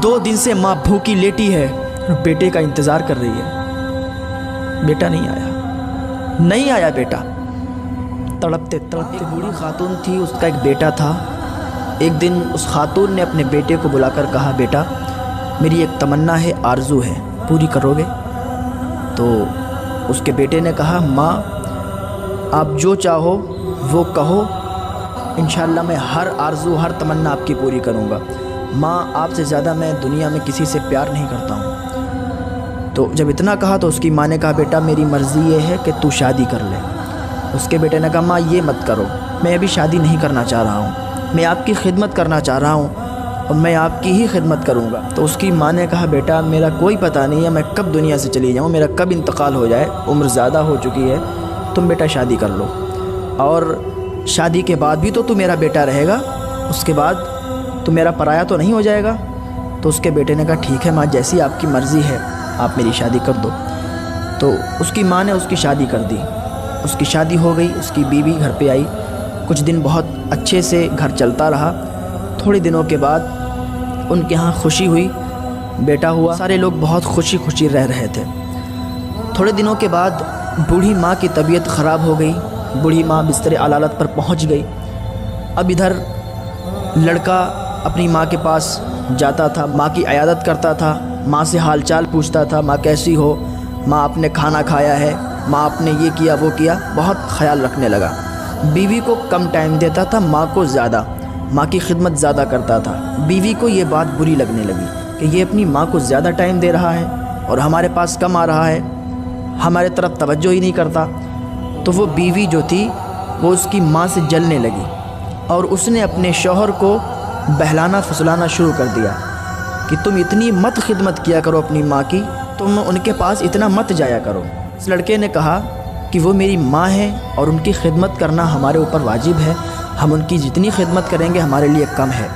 2 दिन से माँ भूखी लेटी है और बेटे का इंतज़ार कर रही है। बेटा नहीं आया बेटा। तड़पते तड़पते एक बूढ़ी खातून थी, उसका एक बेटा था। एक दिन उस खातून ने अपने बेटे को बुलाकर कहा, बेटा मेरी एक तमन्ना है, आरज़ू है, पूरी करोगे? तो उसके बेटे ने कहा, माँ आप जो चाहो वो कहो, इंशाअल्लाह मैं हर आरज़ू हर तमन्ना आपकी पूरी करूँगा। माँ आपसे ज़्यादा मैं दुनिया में किसी से प्यार नहीं करता हूँ। तो जब इतना कहा तो उसकी माँ ने कहा, बेटा मेरी मर्ज़ी ये है कि तू शादी कर ले। उसके बेटे ने कहा, माँ ये मत करो, मैं अभी शादी नहीं करना चाह रहा हूँ, मैं आपकी खिदमत करना चाह रहा हूँ और मैं आपकी ही खिदमत करूँगा। तो उसकी माँ ने कहा, बेटा मेरा कोई पता नहीं है मैं कब दुनिया से चली जाऊँ, मेरा कब इंतकाल हो जाए, उम्र ज़्यादा हो चुकी है, तुम बेटा शादी कर लो और शादी के बाद भी तो तू मेरा बेटा रहेगा, उसके बाद तू मेरा पराया तो नहीं हो जाएगा। तो उसके बेटे ने कहा, ठीक है माँ जैसी आपकी मर्ज़ी है, आप मेरी शादी कर दो। तो उसकी माँ ने उसकी शादी कर दी। उसकी शादी हो गई, उसकी बीवी घर पे आई। कुछ दिन बहुत अच्छे से घर चलता रहा। थोड़े दिनों के बाद उनके यहाँ खुशी हुई, बेटा हुआ। सारे लोग बहुत खुशी खुशी रह रहे थे। थोड़े दिनों के बाद बूढ़ी माँ की तबीयत ख़राब हो गई। बूढ़ी माँ बिस्तर अलालत पर पहुँच गई। अब इधर लड़का अपनी माँ के पास जाता था, माँ की इयादत करता था, माँ से हालचाल पूछता था, माँ कैसी हो, माँ आपने खाना खाया है, माँ आपने ये किया वो किया, बहुत ख्याल रखने लगा। बीवी को कम टाइम देता था, माँ को ज़्यादा, माँ की खिदमत ज़्यादा करता था। बीवी को ये बात बुरी लगने लगी कि ये अपनी माँ को ज़्यादा टाइम दे रहा है और हमारे पास कम आ रहा है, हमारे तरफ तवज्जो ही नहीं करता। तो वो बीवी जो थी वो उसकी माँ से जलने लगी और उसने अपने शौहर को बहलाना फुसलाना शुरू कर दिया कि तुम इतनी मत खिदमत किया करो अपनी माँ की, तुम उनके पास इतना मत जाया करो। इस लड़के ने कहा कि वो मेरी माँ है और उनकी खिदमत करना हमारे ऊपर वाजिब है, हम उनकी जितनी खिदमत करेंगे हमारे लिए कम है।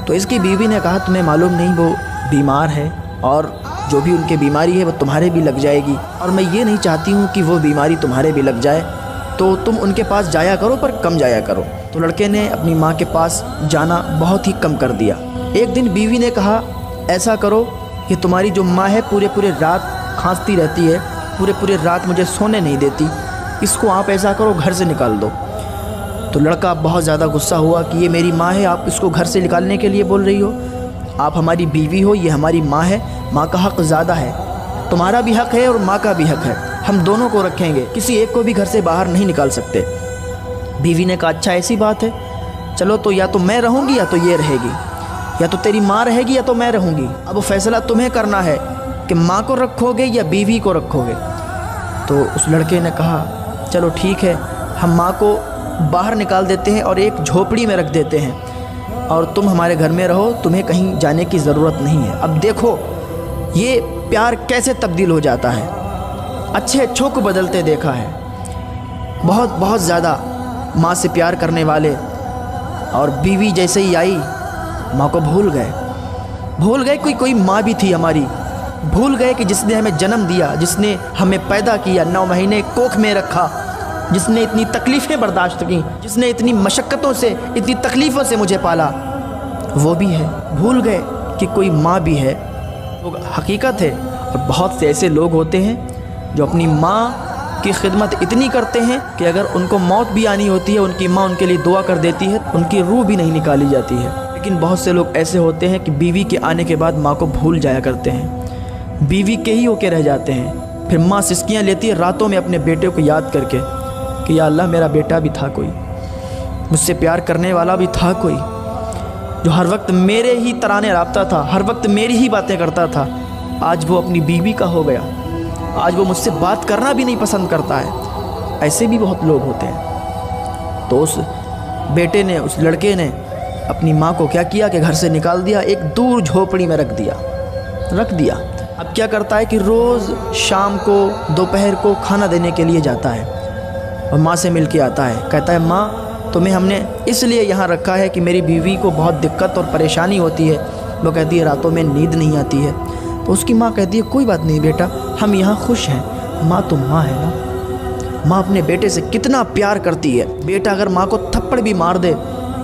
तो इसकी बीवी ने कहा, तुम्हें मालूम नहीं वो बीमार है और जो भी उनकी बीमारी है वो तुम्हारे भी लग जाएगी और मैं ये नहीं चाहती हूँ कि वो बीमारी तुम्हारे भी लग जाए, तो तुम उनके पास जाया करो पर कम जाया करो। तो लड़के ने अपनी माँ के पास जाना बहुत ही कम कर दिया। एक दिन बीवी ने कहा, ऐसा करो कि तुम्हारी जो माँ है पूरे रात खांसती रहती है, पूरे रात मुझे सोने नहीं देती, इसको आप ऐसा करो घर से निकाल दो। तो लड़का बहुत ज़्यादा गुस्सा हुआ कि ये मेरी माँ है, आप इसको घर से निकालने के लिए बोल रही हो, आप हमारी बीवी हो, ये हमारी माँ है, माँ का हक़ ज़्यादा है, तुम्हारा भी हक़ है और माँ का भी हक़ है, हम दोनों को रखेंगे, किसी एक को भी घर से बाहर नहीं निकाल सकते। बीवी ने कहा, अच्छा ऐसी बात है, चलो तो या तो मैं रहूँगी या तो ये रहेगी, या तो तेरी माँ रहेगी या तो मैं रहूँगी, अब वो फैसला तुम्हें करना है कि माँ को रखोगे या बीवी को रखोगे। तो उस लड़के ने कहा, चलो ठीक है, हम माँ को बाहर निकाल देते हैं और एक झोपड़ी में रख देते हैं और तुम हमारे घर में रहो, तुम्हें कहीं जाने की ज़रूरत नहीं है। अब देखो ये प्यार कैसे तब्दील हो जाता है, अच्छे अच्छों को बदलते देखा है। बहुत ज़्यादा माँ से प्यार करने वाले और बीवी जैसे ही आई माँ को भूल गए। कोई माँ भी थी हमारी, भूल गए कि जिसने हमें जन्म दिया, जिसने हमें पैदा किया, 9 महीने कोख में रखा, जिसने इतनी तकलीफ़ें बर्दाश्त की, जिसने इतनी मशक्क़तों से इतनी तकलीफ़ों से मुझे पाला, वो भी है। भूल गए कि कोई माँ भी है। वो हकीकत है। और बहुत से ऐसे लोग होते हैं जो अपनी माँ की खिदमत इतनी करते हैं कि अगर उनको मौत भी आनी होती है, उनकी माँ उनके लिए दुआ कर देती है, उनकी रूह भी नहीं निकाली जाती है। लेकिन बहुत से लोग ऐसे होते हैं कि बीवी के आने के बाद माँ को भूल जाया करते हैं, बीवी के ही होके रह जाते हैं। फिर माँ सिसकियाँ लेती है रातों में अपने बेटे को याद करके कि या अल्लाह मेरा बेटा भी था, कोई मुझसे प्यार करने वाला भी था, कोई जो हर वक्त मेरे ही तराने राबता था, हर वक्त मेरी ही बातें करता था, आज वो अपनी बीवी का हो गया, आज वो मुझसे बात करना भी नहीं पसंद करता है। ऐसे भी बहुत लोग होते हैं। तो उस बेटे ने, उस लड़के ने अपनी माँ को क्या किया कि घर से निकाल दिया, एक दूर झोपड़ी में रख दिया। अब क्या करता है कि रोज़ शाम को दोपहर को खाना देने के लिए जाता है और माँ से मिल के आता है। कहता है, माँ तुम्हें हमने इसलिए यहाँ रखा है कि मेरी बीवी को बहुत दिक्कत और परेशानी होती है, वो कहती है रातों में नींद नहीं आती है। तो उसकी माँ कहती है, कोई बात नहीं बेटा, हम यहाँ खुश हैं। माँ तो माँ है ना, माँ अपने बेटे से कितना प्यार करती है। बेटा अगर माँ को थप्पड़ भी मार दे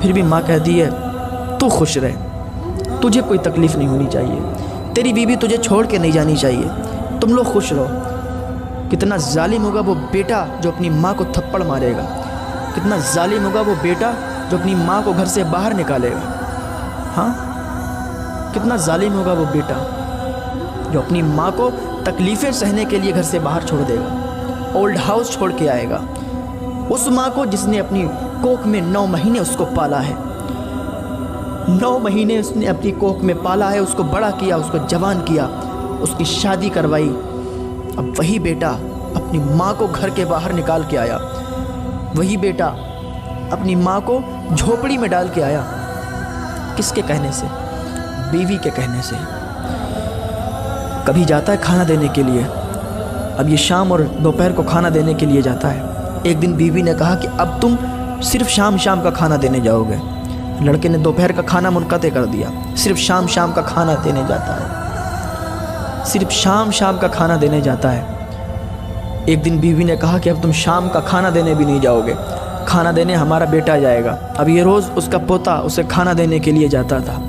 फिर भी माँ कहती है तू खुश रहे, तुझे कोई तकलीफ़ नहीं होनी चाहिए, तेरी बीवी तुझे छोड़ के नहीं जानी चाहिए, तुम लोग खुश रहो। कितना जालिम होगा वो बेटा जो अपनी माँ को थप्पड़ मारेगा, कितना जालिम होगा वो बेटा जो अपनी माँ को घर से बाहर निकालेगा। हाँ, कितना जालिम होगा वो बेटा जो अपनी माँ को तकलीफ़ें सहने के लिए घर से बाहर छोड़ देगा, ओल्ड हाउस छोड़ के आएगा। उस माँ को जिसने अपनी कोख में 9 महीने उसको पाला है, 9 महीने उसने अपनी कोख में पाला है, उसको बड़ा किया, उसको जवान किया, उसकी शादी करवाई। अब वही बेटा अपनी माँ को घर के बाहर निकाल के आया, वही बेटा अपनी माँ को झोपड़ी में डाल के आया। किसके कहने से? बीवी के कहने से। कभी जाता है खाना देने के लिए, अब ये शाम और दोपहर को खाना देने के लिए जाता है। एक दिन बीवी ने कहा कि अब तुम सिर्फ शाम शाम का खाना देने जाओगे। लड़के ने दोपहर का खाना मुनक़ते कर दिया, सिर्फ शाम शाम का खाना देने जाता है, सिर्फ शाम शाम का खाना देने जाता है। एक दिन बीवी ने कहा कि अब तुम शाम का खाना देने भी नहीं जाओगे, खाना देने हमारा बेटा जाएगा। अब ये रोज़ उसका पोता उसे खाना देने के लिए जाता था।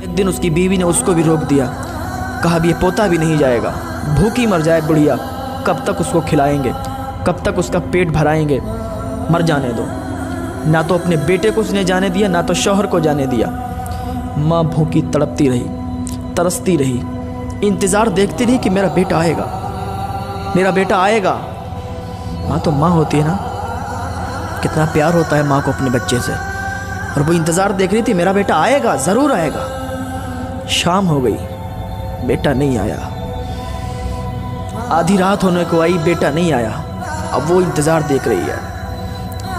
एक दिन उसकी बीवी ने उसको भी रोक दिया, कहा अब ये पोता भी नहीं जाएगा, भूखी मर जाए बुढ़िया, कब तक उसको खिलाएंगे, कब तक उसका पेट भराएंगे, मर जाने दो। ना तो अपने बेटे को उसने जाने दिया, ना तो शौहर को जाने दिया। माँ भूखी तड़पती रही, तरसती रही, इंतज़ार देखती रही कि मेरा बेटा आएगा, मेरा बेटा आएगा। माँ तो माँ होती है ना, कितना प्यार होता है माँ को अपने बच्चे से, और वो इंतज़ार देख रही थी मेरा बेटा आएगा, ज़रूर आएगा। शाम हो गई, बेटा नहीं आया। आधी रात होने को आई, बेटा नहीं आया। अब वो इंतज़ार देख रही है,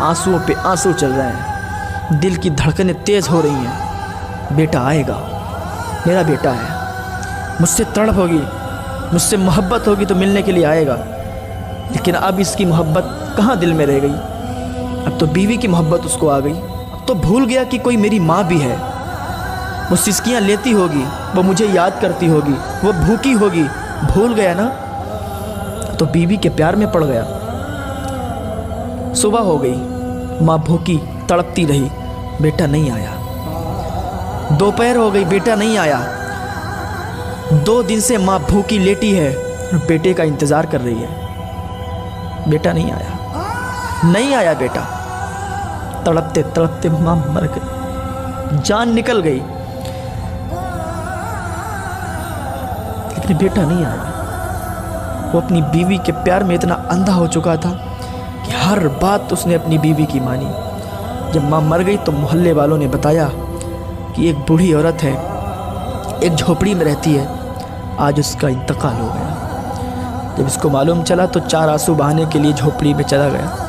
आंसुओं पे आंसू चल रहे हैं, दिल की धड़कनें तेज़ हो रही हैं। बेटा आएगा, मेरा बेटा है, मुझसे तड़प होगी, मुझसे मोहब्बत होगी तो मिलने के लिए आएगा। लेकिन अब इसकी मोहब्बत कहाँ दिल में रह गई? अब तो बीवी की मोहब्बत उसको आ गई। अब तो भूल गया कि कोई मेरी माँ भी है, वो सिसकियाँ लेती होगी, वो मुझे याद करती होगी, वो भूखी होगी। भूल गया ना, तो बीवी के प्यार में पड़ गया। सुबह हो गई, माँ भूखी तड़पती रही, बेटा नहीं आया। दोपहर हो गई, बेटा नहीं आया। 2 दिन से माँ भूखी लेटी है, बेटे का इंतज़ार कर रही है। बेटा नहीं आया, नहीं आया बेटा। तड़पते तड़पते माँ मर गई, जान निकल गई, लेकिन बेटा नहीं आया। वो अपनी बीवी के प्यार में इतना अंधा हो चुका था कि हर बात उसने अपनी बीवी की मानी। जब माँ मर गई तो मोहल्ले वालों ने बताया कि एक बूढ़ी औरत है, एक झोपड़ी में रहती है, आज उसका इंतकाल हो गया। जब इसको मालूम चला तो 4 आंसू बहाने के लिए झोपड़ी में चला गया।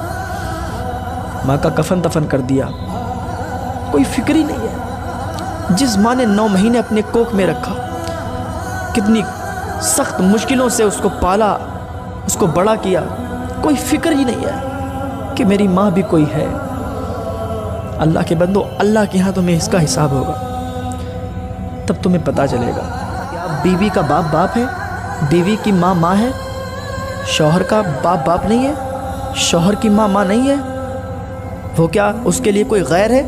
माँ का कफन दफन कर दिया, कोई फिक्र ही नहीं है। जिस माँ ने 9 महीने अपने कोख में रखा, कितनी सख्त मुश्किलों से उसको पाला, उसको बड़ा किया, कोई फिक्र ही नहीं है कि मेरी माँ भी कोई है। अल्लाह के बंदो, अल्लाह के यहाँ तुम्हें इसका हिसाब होगा, तब तुम्हें पता चलेगा। क्या बीवी का बाप बाप है, बीवी की माँ माँ है, शौहर का बाप बाप नहीं है, शौहर की माँ माँ नहीं है? वो क्या उसके लिए कोई गैर है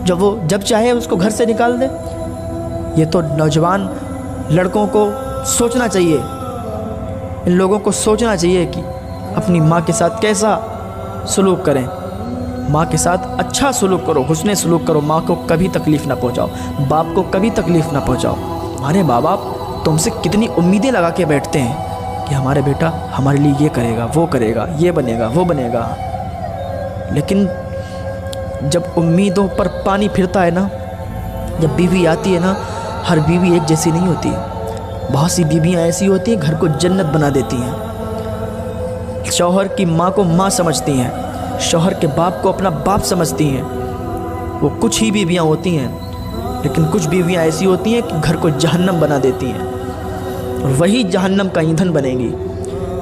जब वो जब चाहे उसको घर से निकाल दे? ये तो नौजवान लड़कों को सोचना चाहिए, इन लोगों को सोचना चाहिए कि अपनी माँ के साथ कैसा सलूक करें। माँ के साथ अच्छा सलूक करो, हुस्ने सलूक करो, माँ को कभी तकलीफ़ ना पहुँचाओ, बाप को कभी तकलीफ़ ना पहुँचाओ। हमारे माँ बाप तुमसे कितनी उम्मीदें लगा के बैठते हैं कि हमारे बेटा हमारे लिए ये करेगा, वो करेगा, ये बनेगा, वो बनेगा। लेकिन जब उम्मीदों पर पानी फिरता है ना, जब बीवी आती है ना, हर बीवी एक जैसी नहीं होती। बहुत सी बीवियाँ ऐसी होती हैं घर को जन्नत बना देती हैं। शौहर की माँ को माँ समझती हैं, शौहर के बाप को अपना बाप समझती हैं। वो कुछ ही बीवियाँ होती हैं, लेकिन कुछ बीवियाँ ऐसी होती हैं कि घर को जहन्नम बना देती हैं, और वही जहन्नम का ईंधन बनेगी,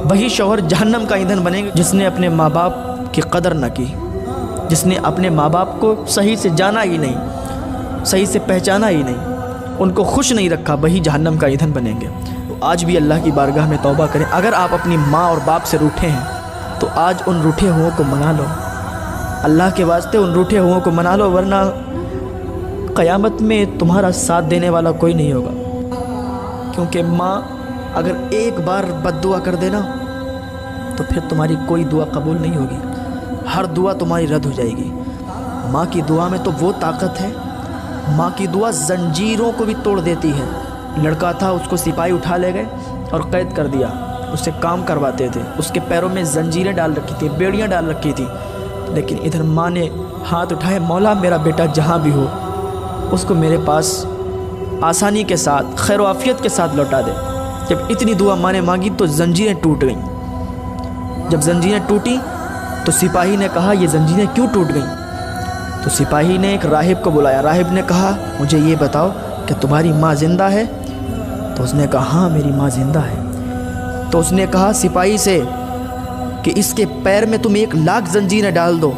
वही शौहर जहन्नम का ईंधन बनेंगे जिसने अपने माँ बाप की कदर न की, जिसने अपने माँ बाप को सही से जाना ही नहीं, सही से पहचाना ही नहीं, उनको खुश नहीं रखा, वही जहन्नम का ईंधन बनेंगे। तो आज भी अल्लाह की बारगाह में तौबा करें। अगर आप अपनी माँ और बाप से रूठे हैं तो आज उन रूठे हुओं को मना लो, अल्लाह के वास्ते उन रूठे हुओं को मना लो, वरना क़यामत में तुम्हारा साथ देने वाला कोई नहीं होगा, क्योंकि माँ अगर एक बार बद्दुआ कर देना तो फिर तुम्हारी कोई दुआ कबूल नहीं होगी, हर दुआ तुम्हारी रद्द हो जाएगी। माँ की दुआ में तो वो ताकत है, माँ की दुआ जंजीरों को भी तोड़ देती है। लड़का था, उसको सिपाही उठा ले गए और कैद कर दिया, उससे काम करवाते थे, उसके पैरों में जंजीरें डाल रखी थी, बेड़ियाँ डाल रखी थी, लेकिन इधर माँ ने हाथ उठाए, मौला मेरा बेटा जहाँ भी हो उसको मेरे पास आसानी के साथ खैर आफियत के साथ लौटा दे। जब इतनी दुआ माँ ने मांगी तो जंजीरें टूट गईं। जब जंजीरें टूटी तो सिपाही ने कहा ये जंजीरें क्यों टूट गईं? तो सिपाही ने एक राहिब को बुलाया। राहिब ने कहा मुझे ये बताओ कि तुम्हारी माँ ज़िंदा है? तो उसने कहा हाँ मेरी माँ ज़िंदा है। तो उसने कहा सिपाही से कि इसके पैर में तुम 1,00,000 जंजीरें डाल दो,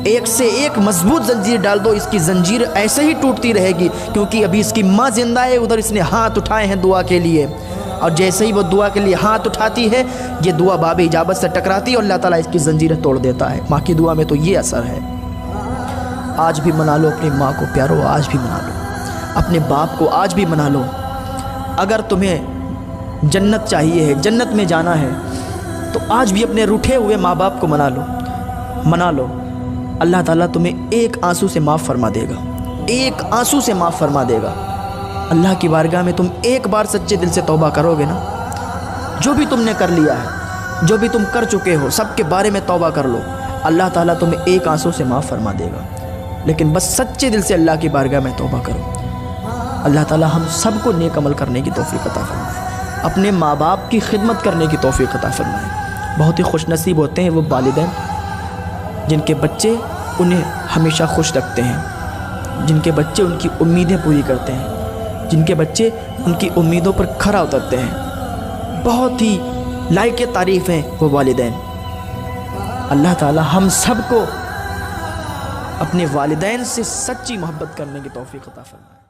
एक से एक मजबूत जंजीर डाल दो, इसकी जंजीर ऐसे ही टूटती रहेगी, क्योंकि अभी इसकी माँ ज़िंदा है, उधर इसने हाथ उठाए हैं दुआ के लिए, और जैसे ही वो दुआ के लिए हाथ उठाती है ये दुआ बाब इजाबत से टकराती है और अल्लाह ताला इसकी जंजीरें तोड़ देता है। माँ की दुआ में तो ये असर है। आज भी मना लो अपनी माँ को प्यारो, आज भी मना लो अपने बाप को, आज भी मना लो। अगर तुम्हें जन्नत चाहिए है, जन्नत में जाना है, तो आज भी अपने रूठे हुए माँ बाप को मना लो। अल्लाह ताला तुम्हें एक आंसू से माफ़ फरमा देगा, एक आंसू से माफ़ फरमा देगा। अल्लाह की बारगाह में तुम एक बार सच्चे दिल से तौबा करोगे ना, जो भी तुमने कर लिया है, जो भी तुम कर चुके हो, सब के बारे में तौबा कर लो, अल्लाह ताला तुम्हें एक आंसू से माफ़ फरमा देगा। लेकिन बस सच्चे दिल से अल्लाह की बारगाह में तौबा करो। अल्लाह ताला हम सबको नेक अमल करने की तौफीक अता फरमाए, अपने माँ बाप की खिदमत करने की तौफीक अता फरमाए। बहुत ही खुशनसीब होते हैं वो वालिदैन जिनके बच्चे उन्हें हमेशा खुश रखते हैं, जिनके बच्चे उनकी उम्मीदें पूरी करते हैं, जिनके बच्चे उनकी उम्मीदों पर खरा उतरते हैं। बहुत ही लायक तारीफ़ हैं वो वालिदैन। अल्लाह ताला हम सब को अपने वालिदैन से सच्ची मोहब्बत करने की तौफीक अता फरमाए।